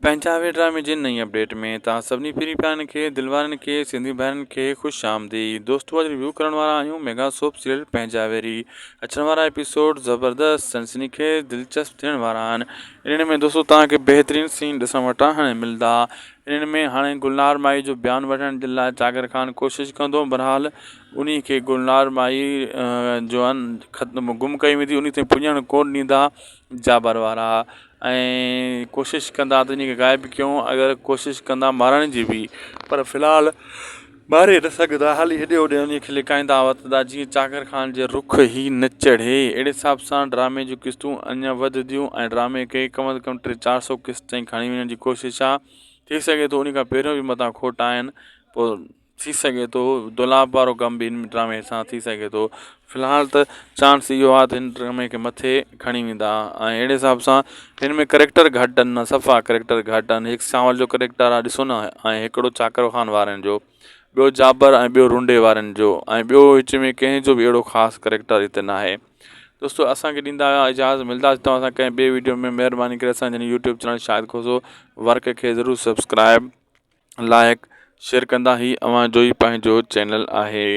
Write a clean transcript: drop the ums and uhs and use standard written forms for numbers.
पंहिंजावे ड्रामे जी नई अपडेट में तव्हां सभिनी पहिरीं प्यारनि खे दिलवारनि खे सिंधी भाइरनि खे ख़ुशि आमदीद। दोस्तों अॼु रिव्यू करण वारा आहियूं मेगा सोप सीरियल पंहिंजावेरी। अचण वारा एपिसोड ज़बरदस्त सनसनीखेज़ दिलचस्प थियण वारा आहिनि। इन्हनि में दोस्तों तव्हांखे बहितरीनु सीन ॾिसण वटां हाणे मिलंदा। इन्हनि में हाणे गुलनार माई जो बयानु वठण जे लाइ जाकिर ख़ान कोशिशि कंदो, बहरहाल उन खे गुलनार माई जो ख़त्म गुम कई वेंदी, उन ते पुॼण कोन ॾींदा जाबर वारा ऐं कोशिशि कंदा त इनखे ग़ाइबु कयूं, अगरि कोशिशि कंदा मारण जी बि, पर फ़िलहालु मारे न सघंदा। हाली हेॾे होॾे उनखे लिकाईंदा वरितंदा जीअं जाकिर ख़ान जे रुख ई न चढ़े। अहिड़े हिसाब सां ड्रामे जूं क़िस्तूं अञा वधंदियूं ऐं ड्रामे खे कम से कम 300-400 क़िस्त ताईं खणी वञण जी कोशिशि आहे। थी सघे थो उन खां पहिरियों बि मथां खोट आहिनि, पोइ थी सघे थो दुलाभ वारो कमु बि हिन ड्रामे सां थी सघे थो। फ़िलहालु त चांस इहो आहे त हिन ड्रामे खे मथे खणी वेंदा ऐं अहिड़े हिसाब सां हिन में करेक्टर घटि आहिनि, सफ़ा करेक्टर घटि आहिनि। हिकु सांवल जो करेक्टर आहे ॾिसो न, ऐं हिकिड़ो चाकर ख़ान वारनि जो, ॿियो जाबर ऐं ॿियो रुंडे वारनि जो, ऐं ॿियो विच में कंहिंजो बि अहिड़ो ख़ासि करेक्टर हिते न आहे। दोस्तों असांखे ॾींदा इजाज़त, मिलंदासीं तव्हां सां कंहिं ॿिए वीडियो में। महिरबानी करे असांजे यूट्यूब चैनल शाहिद खोसो वर्क खे ज़रूरु सब्सक्राइब लाइक शेयर कंदा। ही अव्हां जो ई पंहिंजो चैनल आहे।